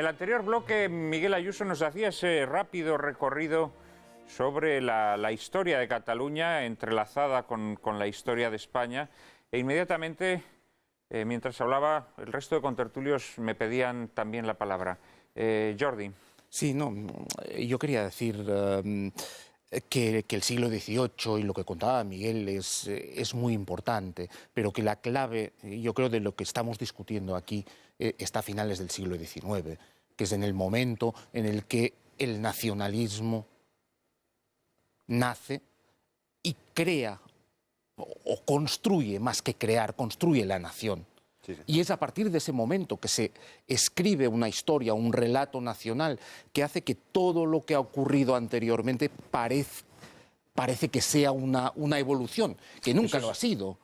el anterior bloque, Miguel Ayuso nos hacía ese rápido recorrido sobre la historia de Cataluña, entrelazada con la historia de España, e inmediatamente, mientras hablaba, el resto de contertulios me pedían también la palabra. Jordi. Sí, no, yo quería decir que el siglo XVIII y lo que contaba Miguel es muy importante, pero que la clave, yo creo, de lo que estamos discutiendo aquí está a finales del siglo XIX, que es en el momento en el que el nacionalismo nace y crea o construye, más que crear, construye la nación. Sí, sí. Y es a partir de ese momento que se escribe una historia, un relato nacional, que hace que todo lo que ha ocurrido anteriormente parece que sea una evolución, que nunca lo ha sido.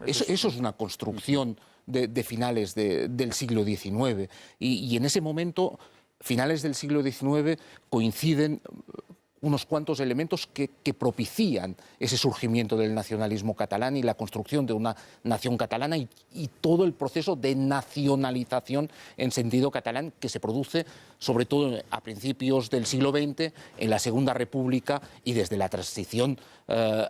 Eso es una construcción de finales del siglo XIX. Y en ese momento, finales del siglo XIX, coinciden unos cuantos elementos que propician ese surgimiento del nacionalismo catalán y la construcción de una nación catalana y todo el proceso de nacionalización en sentido catalán que se produce sobre todo a principios del siglo XX, en la Segunda República y desde la transición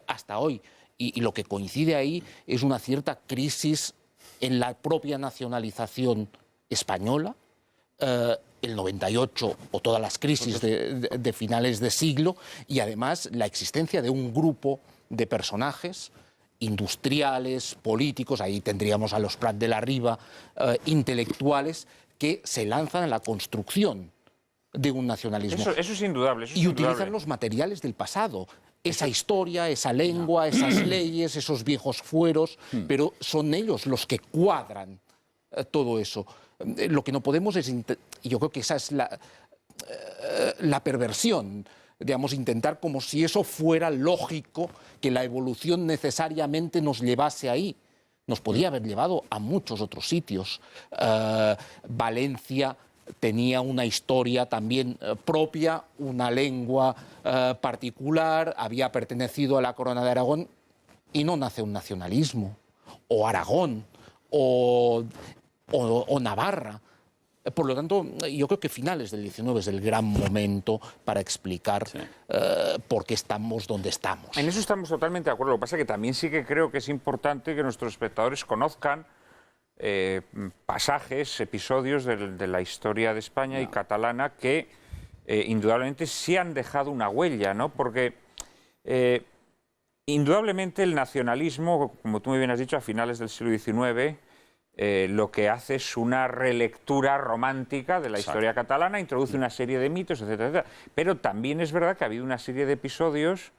hasta hoy. Y lo que coincide ahí es una cierta crisis en la propia nacionalización española, el 98 o todas las crisis de finales de siglo, y además la existencia de un grupo de personajes industriales, políticos, ahí tendríamos a los Prat de la Riba, intelectuales, que se lanzan a la construcción de un nacionalismo. Eso es indudable. Eso es utilizan los materiales del pasado. Esa historia, esa lengua, esas leyes, esos viejos fueros, pero son ellos los que cuadran todo eso. Lo que no podemos es, y yo creo que esa es la perversión, digamos, intentar como si eso fuera lógico, que la evolución necesariamente nos llevase ahí. Nos podía haber llevado a muchos otros sitios. Valencia tenía una historia también propia, una lengua particular, había pertenecido a la Corona de Aragón y no nace un nacionalismo. O Aragón, o Navarra. Por lo tanto, yo creo que finales del XIX es el gran momento para explicar por qué estamos donde estamos. En eso estamos totalmente de acuerdo. Lo que pasa es que también sí que creo que es importante que nuestros espectadores conozcan pasajes, episodios de la historia de España y catalana que indudablemente sí han dejado una huella, ¿no? Porque indudablemente el nacionalismo, como tú muy bien has dicho, a finales del siglo XIX... lo que hace es una relectura romántica de la historia catalana, introduce una serie de mitos, etcétera, etcétera. Pero también es verdad que ha habido una serie de episodios,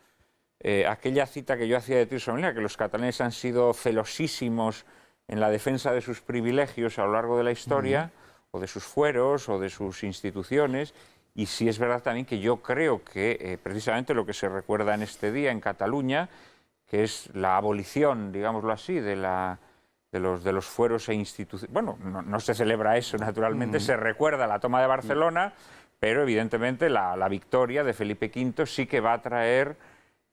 aquella cita que yo hacía de Tirso Molina, que los catalanes han sido celosísimos en la defensa de sus privilegios a lo largo de la historia, o de sus fueros, o de sus instituciones, y sí es verdad también que yo creo que precisamente lo que se recuerda en este día en Cataluña, que es la abolición, digámoslo así, de los fueros e instituciones. Bueno, no se celebra eso, naturalmente, se recuerda la toma de Barcelona, pero evidentemente la victoria de Felipe V sí que va a traer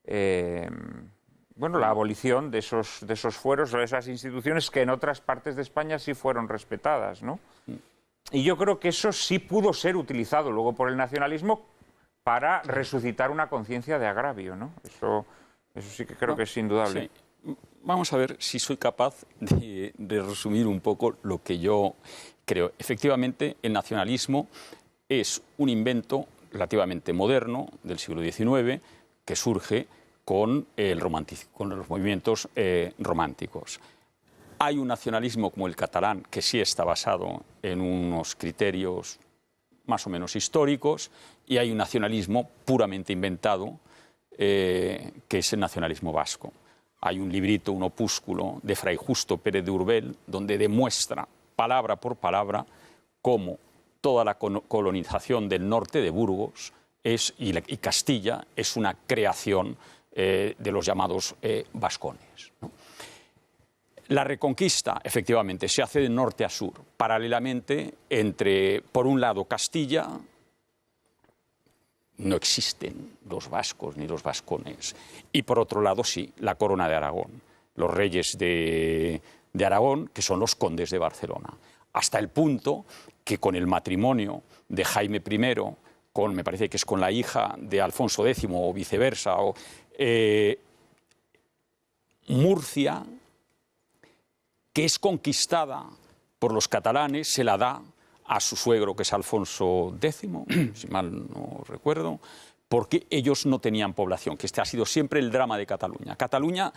la abolición de esos fueros o de esas instituciones que en otras partes de España sí fueron respetadas, ¿no? Y yo creo que eso sí pudo ser utilizado luego por el nacionalismo para resucitar una conciencia de agravio, ¿no? Eso sí que creo que es indudable. Sí. Vamos a ver si soy capaz de resumir un poco lo que yo creo. Efectivamente, el nacionalismo es un invento relativamente moderno del siglo XIX que surge con los movimientos románticos. Hay un nacionalismo como el catalán que sí está basado en unos criterios más o menos históricos, y hay un nacionalismo puramente inventado que es el nacionalismo vasco. Hay un librito, un opúsculo de Fray Justo Pérez de Urbel, donde demuestra palabra por palabra cómo toda la colonización del norte de Burgos y Castilla es una creación de los llamados vascones, ¿no? La reconquista, efectivamente, se hace de norte a sur, paralelamente entre, por un lado, Castilla. No existen los vascos ni los vascones. Y por otro lado, sí, la Corona de Aragón, los reyes de Aragón, que son los condes de Barcelona. hasta el punto que con el matrimonio de Jaime I, me parece que es con la hija de Alfonso X o viceversa, Murcia, que es conquistada por los catalanes, se la da a su suegro, que es Alfonso X, si mal no recuerdo, porque ellos no tenían población, que este ha sido siempre el drama de Cataluña. Cataluña,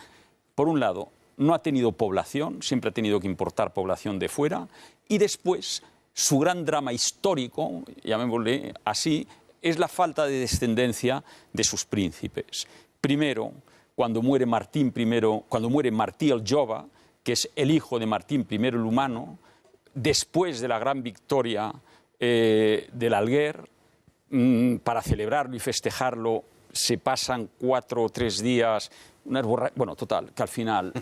por un lado, no ha tenido población, siempre ha tenido que importar población de fuera, y después su gran drama histórico, llamémosle así, es la falta de descendencia de sus príncipes. Primero, cuando muere Martí el Jove, que es el hijo de Martín I el Humano, después de la gran victoria del Alguer, para celebrarlo y festejarlo se pasan 4 o 3 días, bueno, total, que al final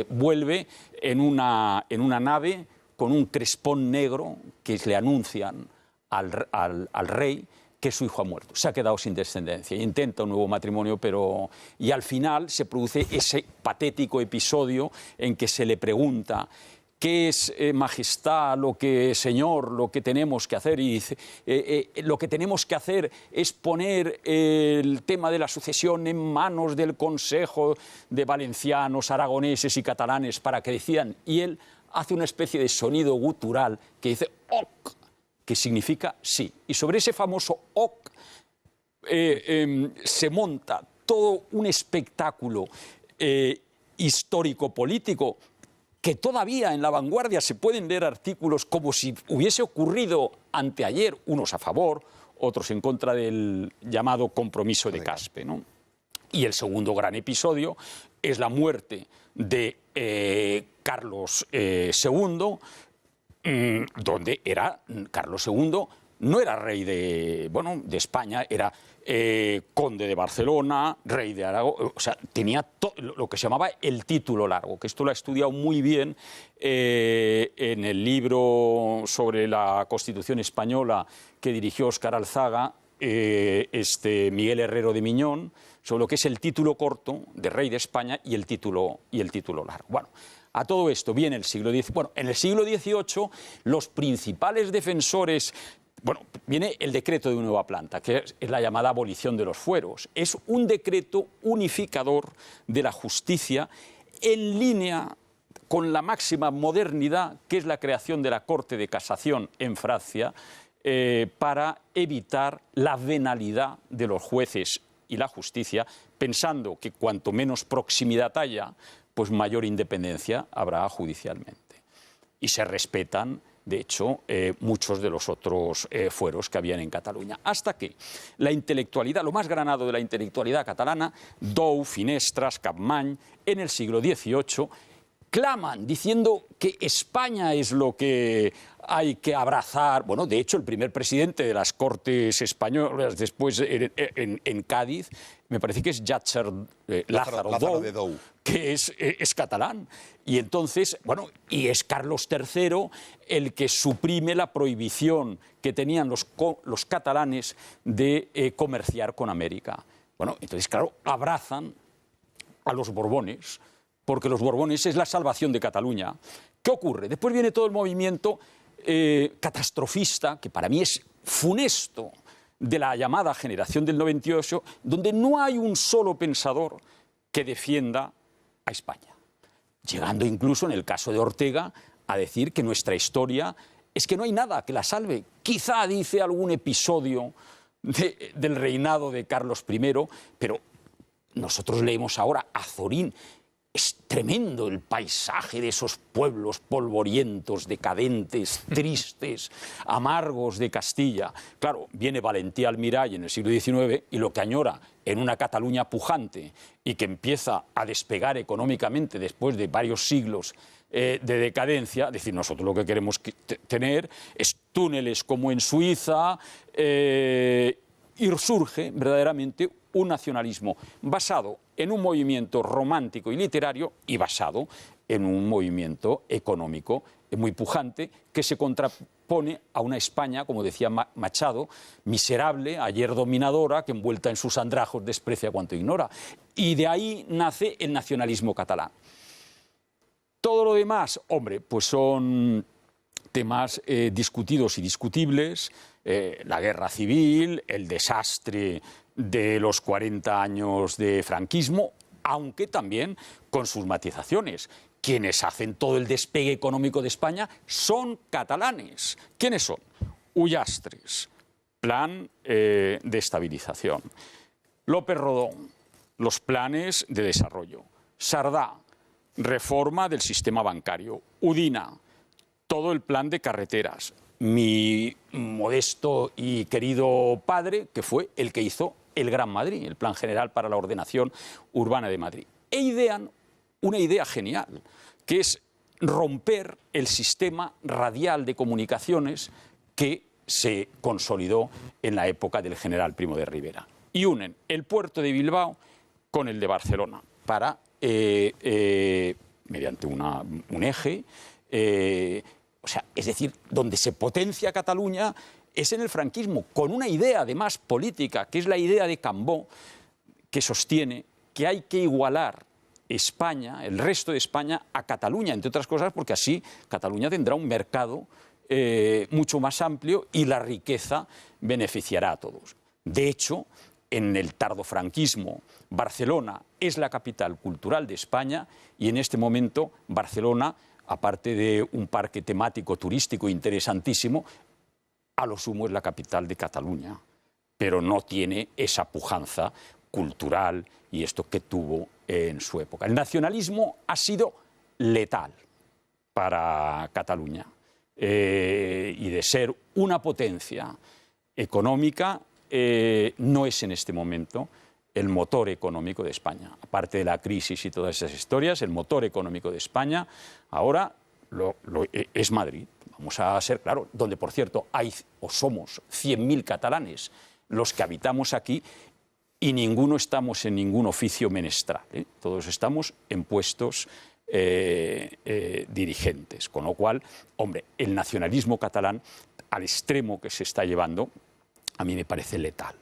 vuelve en una nave con un crespón negro que le anuncian al rey que su hijo ha muerto. Se ha quedado sin descendencia. Intenta un nuevo matrimonio, y al final se produce ese patético episodio en que se le pregunta: ¿qué es, majestad, señor, lo que tenemos que hacer? Y dice, lo que tenemos que hacer es poner el tema de la sucesión en manos del Consejo de valencianos, aragoneses y catalanes para que decidan. Y él hace una especie de sonido gutural que dice «oc», que significa sí. Y sobre ese famoso «oc» se monta todo un espectáculo histórico-político que todavía en La Vanguardia se pueden leer artículos como si hubiese ocurrido anteayer, unos a favor, otros en contra del llamado compromiso de Caspe, ¿no? Y el segundo gran episodio es la muerte de Carlos II, donde Carlos II no era rey de España, era conde de Barcelona, rey de Aragón, o sea, tenía lo que se llamaba el título largo, que esto lo ha estudiado muy bien en el libro sobre la Constitución española que dirigió Óscar Alzaga, Miguel Herrero de Miñón, sobre lo que es el título corto de rey de España y el título largo. Bueno, a todo esto viene el siglo XIX. Bueno, en el siglo XVIII los principales defensores... Bueno, viene el decreto de nueva planta, que es la llamada abolición de los fueros. Es un decreto unificador de la justicia en línea con la máxima modernidad, que es la creación de la Corte de Casación en Francia, para evitar la venalidad de los jueces y la justicia, pensando que cuanto menos proximidad haya, pues mayor independencia habrá judicialmente. Y se respetan, de hecho, muchos de los otros fueros que habían en Cataluña. Hasta que la intelectualidad, lo más granado de la intelectualidad catalana, Dou, Finestras, Capmany, en el siglo XVIII, claman diciendo que España es lo que hay que abrazar. Bueno, de hecho, el primer presidente de las Cortes españolas después en Cádiz, me parece que es Lázaro Dou, que es catalán. Y entonces, bueno, y es Carlos III el que suprime la prohibición que tenían los catalanes de comerciar con América. Bueno, entonces, claro, abrazan a los Borbones, porque los Borbones es la salvación de Cataluña. ¿Qué ocurre? Después viene todo el movimiento catastrofista, que para mí es funesto, de la llamada generación del 98, donde no hay un solo pensador que defienda a España. Llegando incluso, en el caso de Ortega, a decir que nuestra historia es que no hay nada que la salve. Quizá dice algún episodio del reinado de Carlos I, pero nosotros leemos ahora a Zorín. Es tremendo el paisaje de esos pueblos polvorientos, decadentes, tristes, amargos de Castilla. Claro, viene Valentí Almirall en el siglo XIX y lo que añora en una Cataluña pujante y que empieza a despegar económicamente después de varios siglos de decadencia, es decir, nosotros lo que queremos tener es túneles como en Suiza, y surge verdaderamente un nacionalismo basado en un movimiento romántico y literario y basado en un movimiento económico muy pujante que se contrapone a una España, como decía Machado, miserable, ayer dominadora, que envuelta en sus andrajos desprecia cuanto ignora. Y de ahí nace el nacionalismo catalán. Todo lo demás, hombre, pues son temas discutidos y discutibles, la guerra civil, el desastre de los 40 años de franquismo, aunque también con sus matizaciones. Quienes hacen todo el despegue económico de España son catalanes. ¿Quiénes son? Ullastres, plan de estabilización. López Rodón, los planes de desarrollo. Sardá, reforma del sistema bancario. Udina, todo el plan de carreteras. Mi modesto y querido padre, que fue el que hizo el Gran Madrid, el Plan General para la Ordenación Urbana de Madrid. E idean una idea genial, que es romper el sistema radial de comunicaciones que se consolidó en la época del general Primo de Rivera. Y unen el puerto de Bilbao con el de Barcelona para, mediante un eje, o sea, es decir, donde se potencia Cataluña es en el franquismo, con una idea además política, que es la idea de Cambó, que sostiene que hay que igualar España, el resto de España, a Cataluña, entre otras cosas porque así Cataluña tendrá un mercado mucho más amplio y la riqueza beneficiará a todos. De hecho, en el tardofranquismo, Barcelona es la capital cultural de España y en este momento Barcelona, aparte de un parque temático turístico interesantísimo, a lo sumo es la capital de Cataluña, pero no tiene esa pujanza cultural y esto que tuvo en su época. El nacionalismo ha sido letal para Cataluña y de ser una potencia económica no es en este momento el motor económico de España. Aparte de la crisis y todas esas historias, el motor económico de España ahora es Madrid. Vamos a ser claros, donde por cierto hay o somos 100.000 catalanes los que habitamos aquí y ninguno estamos en ningún oficio menestral, ¿eh? Todos estamos en puestos dirigentes, con lo cual, hombre, el nacionalismo catalán al extremo que se está llevando a mí me parece letal.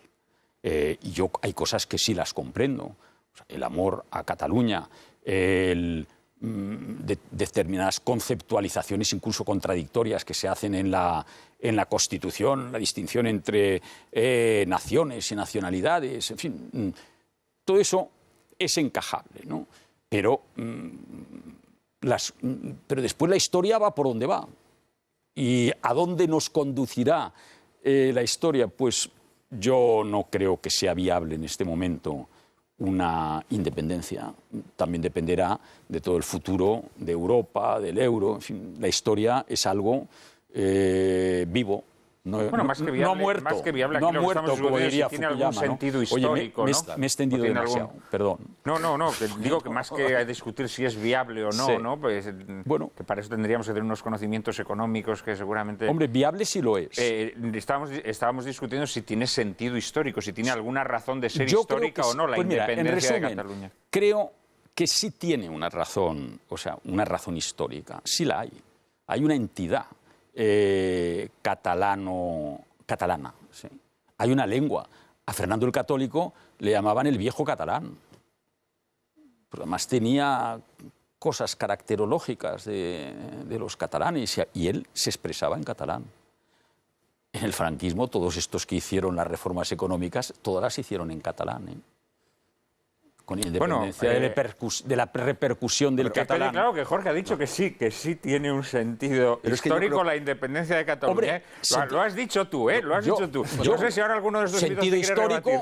Y yo hay cosas que sí las comprendo, o sea, el amor a Cataluña, determinadas conceptualizaciones incluso contradictorias que se hacen en la Constitución, la distinción entre naciones y nacionalidades, en fin, todo eso es encajable, ¿no? Pero después la historia va por donde va. ¿Y a dónde nos conducirá la historia? Pues yo no creo que sea viable en este momento una independencia. También dependerá de todo el futuro de Europa, del euro. En fin, la historia es algo vivo. Bueno, más que viable, muerto, más que viable, aquí no lo muerto, estamos como discutiendo, diría si tiene Fukuyama, algún sentido ¿no? histórico, Oye, ¿no? me he extendido demasiado, perdón. No, que digo que más que discutir si es viable o no, Sí. ¿no? Pues, Bueno, que para eso tendríamos que tener unos conocimientos económicos que seguramente... Hombre, viable sí lo es. Estábamos discutiendo si tiene sentido histórico, si tiene alguna razón de ser Yo histórica creo que o no la pues mira, independencia en resumen, de Cataluña. Creo que sí tiene una razón, o sea, una razón histórica. Sí la hay. Hay una entidad catalana. Sí. Hay una lengua. A Fernando el Católico le llamaban el viejo catalán. Pero además tenía cosas caracterológicas de los catalanes y él se expresaba en catalán. En el franquismo, todos estos que hicieron las reformas económicas, todas las hicieron en catalán, ¿eh? Con independencia de la repercusión del catalán. Claro que Jorge ha dicho que sí tiene un sentido histórico la independencia de Cataluña. Hombre, lo has dicho tú, ¿eh? Lo has dicho tú. Yo no sé si ahora alguno de estos mitos te quiere rebatir.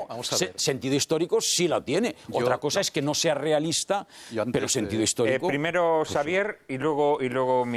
Sentido histórico sí lo tiene. Otra cosa es que no sea realista, pero sentido histórico... Primero Xavier y luego Miguel.